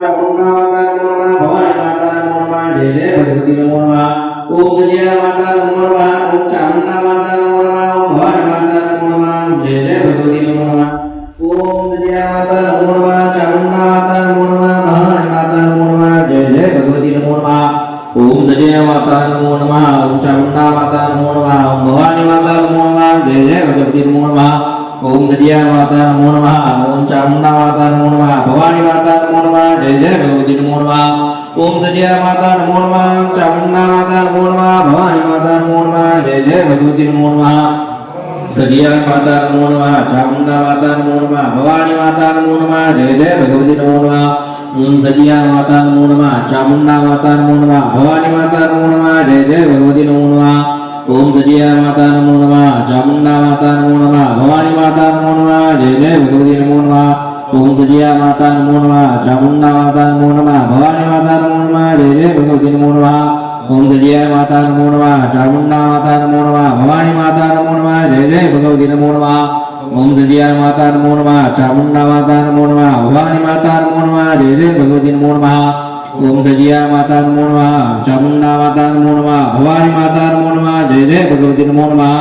चामुंडा माता नमो नमः जय जय भगवती नमो नमः ओम जय माता नमो नमः ओम चामुंडा माता नमो नमः ओम भवानी माता नमो नमः जय जय भगवती नमो नमः ओम जय माता नमो नमः चामुंडा माता नमो नमः भवानी माता नमो नमः जय जय भगवती नमो नमः ओम जय माता नमो नमः ओम चामुंडा माता नमो नमः ओम भवानी माता नमो नमः जय जय भगवती नमो नमः ओम जय माता नमो नमः ओम चामुंडा माता नमो नमः भवानी माता नमो नमः जय जय भगवती नमो नमः ओम जय माता नमो नमः चामुंडा माता नमो नमः भवानी माता नमो नमः जय जय भगवती नमो नमः सजिया माता नमो नमः चामुंडा माता नमो नमः भवानी माता नमो नमः जय जय भगवती नमो नमः ओम सजिया माता नमो नमः चामुंडा माता नमो नमः भवानी माता नमो नमः जय जय भगवती नमो नमः ओम सजिया माता नमो नमः चामुंडा माता नमो नमः भवानी माता नमो नमः जय जय भगवती नमो नमः ओम सजिया माता नमो नमः चामुंडा माता नमो नमः भवानी माता नमो नमः जय जय भगवती नमो नमः ओम सजिया माता नमो नमः चामुंडा माता नमो नमः भवानी माता नमो नमः जय जय भगवती नमो नमः ओम सजिया माता नमो नमः चामुंडा माता नमो नमः भवानी माता नमो नमः जय जय भगवती नमो नमः ओम सजिया माता नमो नमः चामुंडा माता नमो नमः भवानी माता नमो नमः जय जय भगवती नमो नमः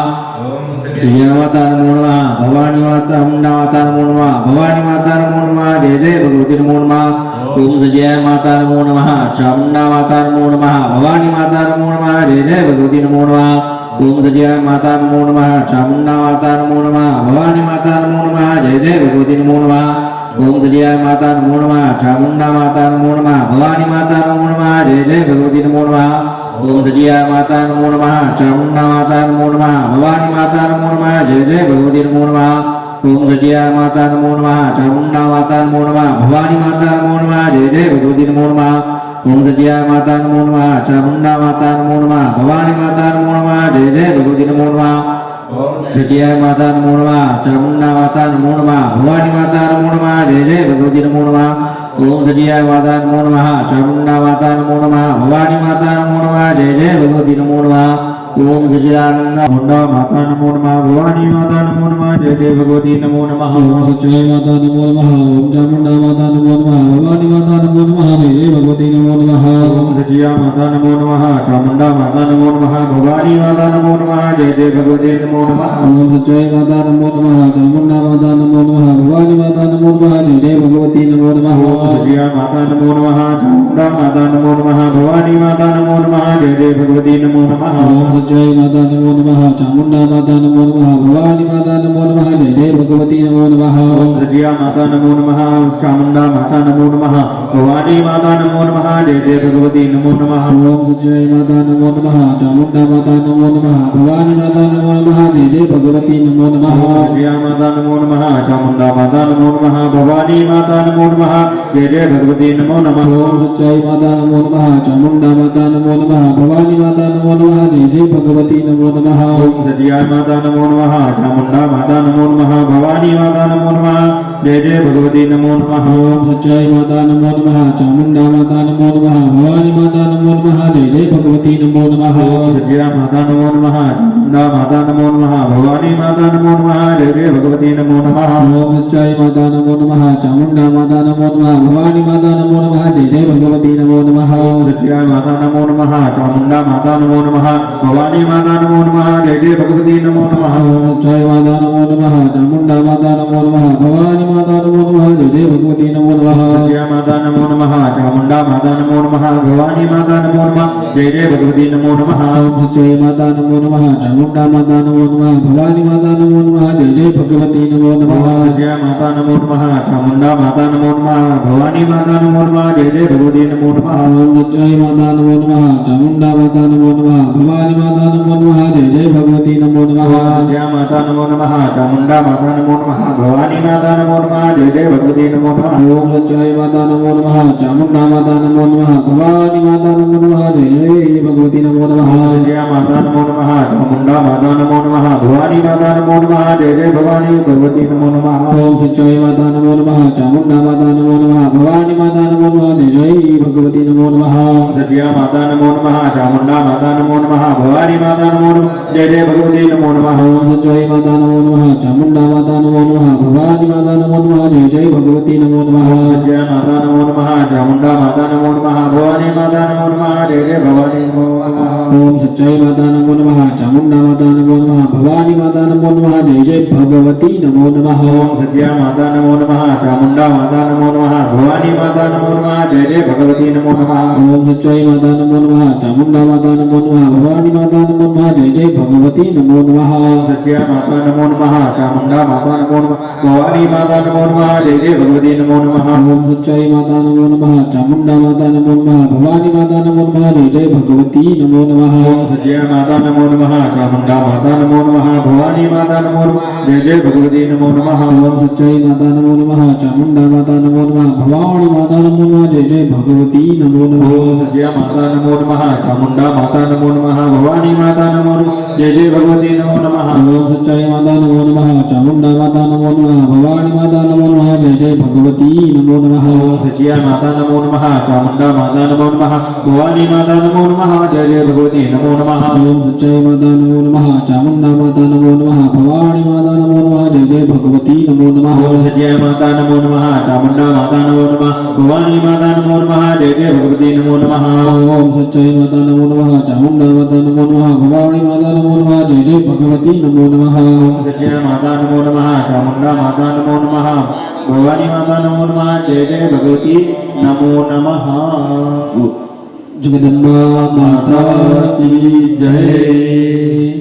सजिया माता नमो नमः भवानी माता चामुंडा माता नमो नमः भवानी माता नमो नमः जय जय भगवती नमो नमः ओम सजिया माता नमो नमः चामुंडा माता नमो नमः भवानी माता नमो नमः जय जय भगवती नमो नमः ओम सजिया माता नमो नमः चामुंडा माता नमो नमः भवानी माता नमो नमः जय जय भगवती नमो नमः ओम सजिया माता नमो नमः चामुंडा माता नमो नमः भवानी माता नमो नमः जय जय भगवती नमो नमः ओम सजिया माता नमो नमः चामुंडा माता नमो नमः भवानी माता नमो नमः जय जय भगवती नमो नमः ओम सजिया माता नमो नमः चामुंडा माता नमो नमः भवानी माता नमो नमः जय जय भगवती नमो नमः ओम सजिया माता नमो नमः चामुंडा माता नमो नमः भवानी माता नमो नमः जय जय भगवती नमो नमः सजिया माता नमो नमः चामुंडा माता नमो नमः भवानी माता नमो नमः जय जय भगवती नमो नमः ओम सजिया माता नमो नमः चामुंडा माता नमो नमः भवानी माता नमो नमः जय जय भगवती नमो नमः ओम सच्चिदानंद मुंडा माता नमो नमः भवानी माता नमो नमः जय जय भगवती नमो नमः ओम सच्चिदाय माता नमो नमः ओम चामुंडा माता नमो नमः भवानी माता नमो नमः जय जय भगवती नमो नमः ओम सच्चिया माता नमो नमः चामुंडा माता नमो नमः भवानी माता नमो नमः जय जय भगवती नमो नमः ओम सच्चिदाय माता नमो नमः चामुंडा माता नमो नमः भवानी माता नमो नमः जय जय भगवती नमो नमः ओम सच्चिया माता नमो नमः चामुंडा माता नमो नमः भवानी माता नमो नमः जय जय भगवती नमो नमः जय माता नमो नमः चामुंडा माता नमो नमः भवानी माता नमो नमः जय जय भगवती नमो नमः ओम सजिया माता नमो नमः चामुंडा माता नमो नमः भवानी माता नमो नमः जय जय भगवती नमो नमः ओम सजिया माता नमो नमः चामुंडा माता नमो नमः भवानी माता नमो नमः जय जय भगवती नमो नमः सजिया माता नमो नमः चामुंडा माता नमो नमः भवानी माता नमो नमः जय जय भगवती नमो नमः ओम सच्चाई माता नमो नमः चामुंडा माता नमो नमः भवानी माता नमो नमः जय जय भगवती नमो नमः ओम सजिया माता नमो नमः चामुंडा माता नमो नमः भवानी माता नमो नमः जय जय भगवती नमो नमः ओम सच्चाई माता नमो नमः चामुंडा माता नमो नमः भवानी माता नमो नमः जय जय भगवती नमो नमः ओम सजिया माता नमो नमः चामुंडा माता नमो नमः भवानी माता नमो नमः जय जय भगवती नमो नमः ओम सच्चाई माता नमो नमः चामुंडा माता नमो नमः भवानी माता नमो नमः जय जय भगवती नमो नमः ओम सच्चाई माता नमो नमः चामुंडा माता नमो नमः भवानी माता नमो नमः जय जय भगवती नमो नमः ओम सच्चाई माता नमो नमः चामुंडा माता नमो नमः भवानी माता नमो नमः जय जय भगवती नमो नमः सच्चाई माता नमो नमः चामुंडा माता नमो नमः भवानी माता नमो नमः जय जय भगवती नमो नमः ओम सच्चाई माता नमो नमः चामुंडा माता नमो नमः भवानी माता नमो नमः जय जय भगवती नमो नमः सच्चाई माता नमो नमः चामुंडा माता नमो नमः भवानी माता नमो नमः जय जय भगवती नमो नमः ओम सच्चाई माता नमो नमः चामुंडा माता नमो नमः भवानी माता नमो नमः जय जय भगवती नमो नमः सच्चाई माता नमो नमः चामुंडा माता नमो नमः भवानी माता नमो नमः जय जय भगवती नमो नमः ओम सच्चाई माता नमो नमः चामुंडा माता नमो नमः भवानी माता नमो नमः जय जय भगवती नमो नमः सच्चाई माता नमो नमः चामुंडा माता नमो नमः भवानी माता नमो नमः जय जय भवानी भगवती नमो नमः ओम सच्चाई माता नमो नमः चामुंडा माता नमो नमः भवानी माता नमो नमः जय जय भगवती नमो नमः सत्या माता नमो नमः चामुंडा माता नमो नमः भवानी माता नमो नमः जय जय भगवती नमो नमः सत्य माता नमो नमः चामुंडा माता नमो नमः भवानी माता नमो नमः जय जय भगवती नमो नमः सत्या माता नमो नमः चामुंडा माता नमो नमः भवानी माता नमो नमः जय जय भवानी नमो नमः ओम सच्चाई माता नमो नमः चामुंडा माता नमो नमः भवानी माता नमो नमः जय जय भगवती नमो नमः सत्या माता नमो नमः चामुंडा माता नमो नमः भवानी माता नमो नमः जय जय भगवती नमो नमः ओम सच्चाई माता नमो नमः चामुंडा माता नमो नमः भवानी माता नमो नमः जय जय भगवती नमो नमः सत्या माता नमो नमः चामुंडा माता नमो नमः भवानी माता नमो नमः जय जय भगवती नमो नमः ओम सच्चाई माता नमो नमः चामुंडा माता नमो नमः भवानी माता नमो नमः जय जय भगवती नमो नमः सत्या माता नमो नमः चामुंडा माता नमो नमः भवानी माता नमो नमः जय जय भगवती नमो नमः ओम सच्चाई माता नमो नमः चामुंडा माता नमो नमः भवानी माता नमो नमः जय जय भगवती नमो नमः सत्या माता नमो नमः चामुंडा माता नमो नमः भवानी माता नमो नमः जय जय भगवती नमो नमः ओम सच्चाई माता नमो नमः चामुंडा माता नमो नमः भवानी माता नमो नमः जय जय भगवती नमो नमः सत्या माता नमो नमः चामुंडा माता नमो नमः भवानी माता नमो नमः जय जय भगवती नमो नमः ओम सच्चाई माता नमो नमः चामुंडा माता नमो नमः भवानी माता नमो नमः जय जय भगवती नमो नमः सत्या माता नमो नमः चामुंडा माता नमो नमः भवानी माता नमो नमः जय जय भगवती नमो नमः ओम सच्चाई माता नमो नमः चामुंडा माता नमो नमः भवानी माता नमो नमः जय जय भगवती नमो नमः सत्या माता नमो नमः चामुंडा माता नमो नमः भवानी माता नमो नमः जय जय भगवती नमो नमः जगदम्बा माता की जय।